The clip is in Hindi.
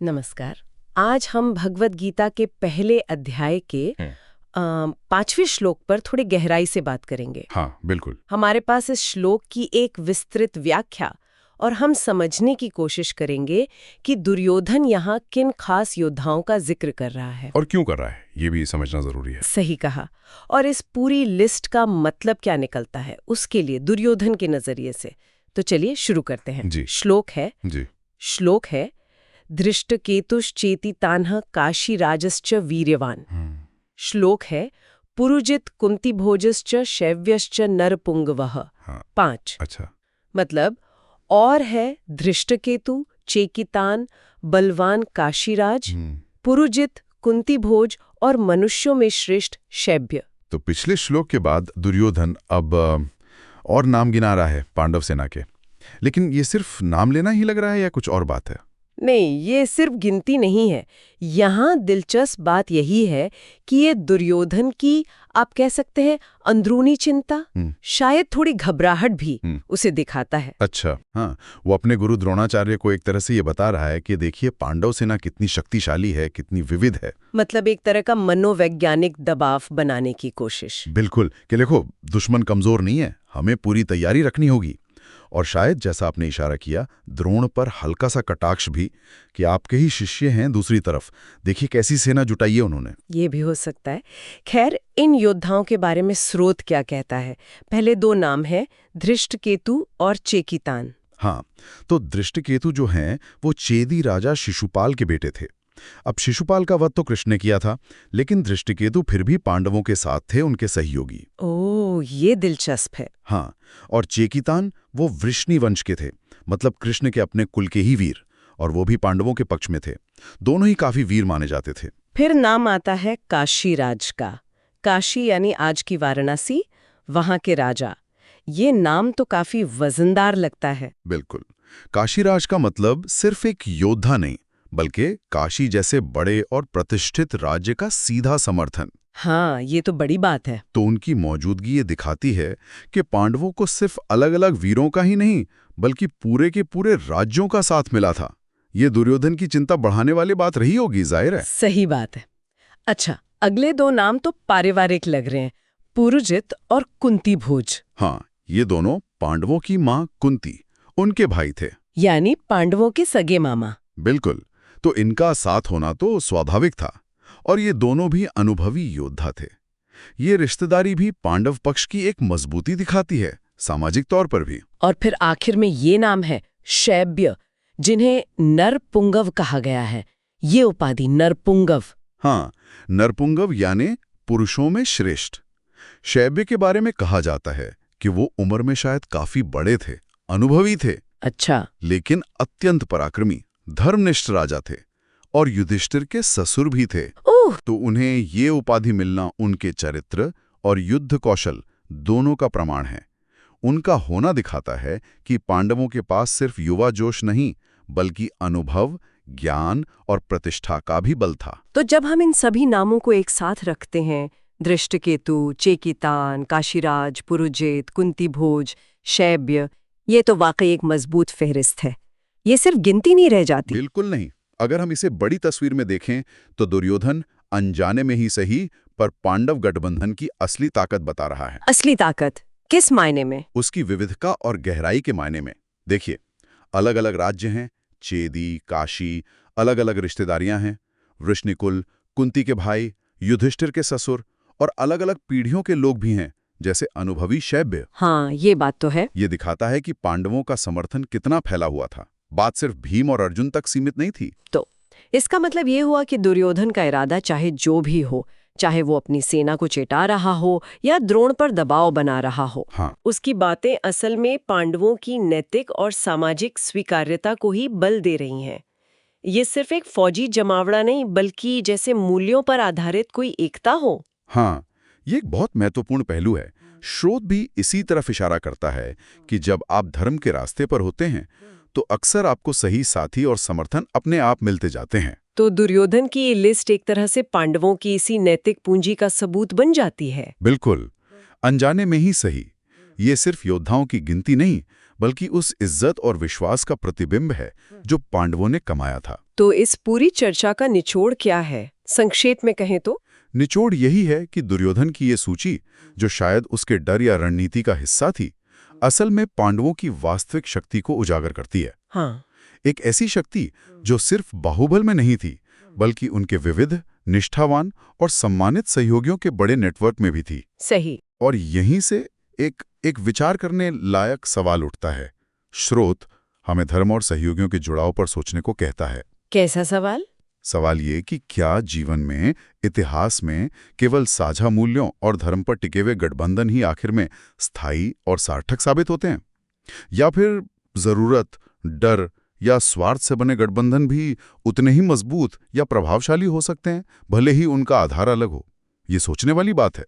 नमस्कार। आज हम भगवद गीता के पहले अध्याय के 5वें श्लोक पर थोड़ी गहराई से बात करेंगे। हाँ, बिल्कुल। हमारे पास इस श्लोक की एक विस्तृत व्याख्या और हम समझने की कोशिश करेंगे कि दुर्योधन यहाँ किन खास योद्धाओं का जिक्र कर रहा है और क्यों कर रहा है, ये भी समझना जरूरी है। सही कहा। और इस पूरी लिस्ट का मतलब क्या निकलता है उसके लिए दुर्योधन के नजरिए से। तो चलिए शुरू करते हैं। जी। श्लोक है धृष्टकेतुश्चेति तान्ह काशीराजश्च वीर्यवान। श्लोक है पुरुजित कुंतीभोजश्च शैव्यश्च नरपुंगवः। हाँ। 5। अच्छा। मतलब और है धृष्टकेतु, चेकितान, बलवान काशीराज, पुरुजित, कुंतीभोज और मनुष्यों में श्रेष्ठ शैव्य। तो पिछले श्लोक के बाद दुर्योधन अब और नाम गिना रहा है पांडव सेना के, लेकिन ये सिर्फ नाम लेना ही लग रहा है या कुछ और बात है? नहीं, ये सिर्फ गिनती नहीं है। यहाँ दिलचस्प बात यही है कि ये दुर्योधन की, आप कह सकते हैं, अंदरूनी चिंता, शायद थोड़ी घबराहट भी उसे दिखाता है। अच्छा, हाँ। वो अपने गुरु द्रोणाचार्य को एक तरह से ये बता रहा है कि देखिए पांडव सेना कितनी शक्तिशाली है, कितनी विविध है। मतलब एक तरह का मनोवैज्ञानिक दबाव बनाने की कोशिश। बिल्कुल, कि देखो दुश्मन कमजोर नहीं है, हमें पूरी तैयारी रखनी होगी। और शायद जैसा आपने इशारा किया, द्रोण पर हल्का सा कटाक्ष भी कि आपके ही शिष्य हैं दूसरी तरफ, देखिए कैसी सेना जुटाई है उन्होंने। ये भी हो सकता है। खैर, इन योद्धाओं के बारे में स्रोत क्या कहता है? पहले 2 नाम हैं, धृष्टकेतु और चेकितान। हाँ, तो धृष्टकेतु जो हैं वो चेदी राजा शिशुपाल के बेटे थे। अब शिशुपाल का वध तो कृष्ण ने किया था, लेकिन धृष्टकेतु फिर भी पांडवों के साथ थे, उनके सहयोगी। ओह, ये दिलचस्प है। हाँ, और चेकितान वो वृष्णि वंश के थे, मतलब कृष्ण के अपने कुल के ही वीर, और वो भी पांडवों के पक्ष में थे। दोनों ही काफी वीर माने जाते थे। फिर नाम आता है काशीराज का। काशी यानी आज की वाराणसी, वहां के राजा। ये नाम तो काफी वजनदार लगता है। बिल्कुल, काशीराज का मतलब सिर्फ एक योद्धा नहीं, बल्कि काशी जैसे बड़े और प्रतिष्ठित राज्य का सीधा समर्थन। हाँ, ये तो बड़ी बात है। तो उनकी मौजूदगी ये दिखाती है कि पांडवों को सिर्फ अलग-अलग वीरों का ही नहीं, बल्कि पूरे के पूरे राज्यों का साथ मिला था। ये दुर्योधन की चिंता बढ़ाने वाली बात रही होगी, जाहिर है। सही बात है। अच्छा, अगले 2 नाम तो पारिवारिक लग रहे हैं, पुरुजित और कुंतीभोज। हाँ, ये दोनों पांडवों की मां कुंती, उनके भाई थे। यानी पांडवों के सगे मामा। बिल्कुल, तो इनका साथ होना तो स्वाभाविक था, और ये दोनों भी अनुभवी योद्धा थे। ये रिश्तेदारी भी पांडव पक्ष की एक मजबूती दिखाती है, सामाजिक तौर पर भी। और फिर आखिर में ये नाम है शैव्य, जिन्हें नरपुंगव कहा गया है। ये उपाधि नरपुंगव। हाँ, नरपुंगव यानी पुरुषों में श्रेष्ठ। शैव्य के बारे में कहा जाता है कि वो उम्र में शायद काफी बड़े थे, अनुभवी थे। अच्छा। लेकिन अत्यंत पराक्रमी, धर्मनिष्ठ राजा थे, और युधिष्ठिर के ससुर भी थे। ओह! तो उन्हें ये उपाधि मिलना उनके चरित्र और युद्ध कौशल दोनों का प्रमाण है। उनका होना दिखाता है कि पांडवों के पास सिर्फ युवा जोश नहीं, बल्कि अनुभव, ज्ञान और प्रतिष्ठा का भी बल था। तो जब हम इन सभी नामों को एक साथ रखते हैं, धृष्टकेतु, चेकितान, काशीराज, पुरुजित, कुंतीभोज, शैव्य, ये तो वाकई एक मजबूत फहरिस्त है। ये सिर्फ गिनती नहीं रह जाती। बिल्कुल नहीं। अगर हम इसे बड़ी तस्वीर में देखें तो दुर्योधन अनजाने में ही सही, पर पांडव गठबंधन की असली ताकत बता रहा है। असली ताकत किस मायने में? उसकी विविधता और गहराई के मायने में। देखिए, अलग अलग राज्य हैं, चेदी, काशी, अलग अलग रिश्तेदारियां हैं, वृष्णिकुल, कुंती के भाई, युधिष्ठिर के ससुर, और अलग अलग पीढ़ियों के लोग भी हैं, जैसे अनुभवी शैव्य। हाँ, ये बात तो है। ये दिखाता है कि पांडवों का समर्थन कितना फैला हुआ था। बात सिर्फ भीम और अर्जुन तक सीमित नहीं थी। तो इसका मतलब ये हुआ कि दुर्योधन का इरादा चाहे जो भी हो, चाहे वो अपनी सेना को चेटा रहा हो या द्रोण पर दबाव बना रहा हो, हाँ, उसकी बातें असल में पांडवों की नैतिक और सामाजिक स्वीकार्यता को ही बल दे रही हैं। ये सिर्फ एक फौजी जमावड़ा नहीं, बल्कि जैसे मूल्यों पर आधारित कोई एकता हो। हाँ, ये एक बहुत महत्वपूर्ण पहलू है। स्रोत भी इसी तरफ इशारा करता है कि जब आप धर्म के रास्ते पर होते हैं, तो अक्सर आपको सही साथी और समर्थन अपने आप मिलते जाते हैं। तो दुर्योधन की ये लिस्ट एक तरह से पांडवों की इसी नैतिक पूंजी का सबूत बन जाती है। बिल्कुल, अनजाने में ही सही। ये सिर्फ योद्धाओं की गिनती नहीं, बल्कि उस इज्जत और विश्वास का प्रतिबिंब है जो पांडवों ने कमाया था। तो इस पूरी चर्चा का निचोड़ क्या है, संक्षेप में कहें तो? निचोड़ यही है कि दुर्योधन की ये सूची, जो शायद उसके डर या रणनीति का हिस्सा थी, असल में पांडवों की वास्तविक शक्ति को उजागर करती है। हाँ। एक ऐसी शक्ति जो सिर्फ बाहुबल में नहीं थी, बल्कि उनके विविध, निष्ठावान और सम्मानित सहयोगियों के बड़े नेटवर्क में भी थी। सही। और यहीं से एक विचार करने लायक सवाल उठता है। स्रोत हमें धर्म और सहयोगियों के जुड़ाव पर सोचने को कहता है। कैसा सवाल? सवाल ये कि क्या जीवन में, इतिहास में केवल साझा मूल्यों और धर्म पर टिके हुए गठबंधन ही आखिर में स्थायी और सार्थक साबित होते हैं, या फिर जरूरत, डर या स्वार्थ से बने गठबंधन भी उतने ही मजबूत या प्रभावशाली हो सकते हैं, भले ही उनका आधार अलग हो? ये सोचने वाली बात है।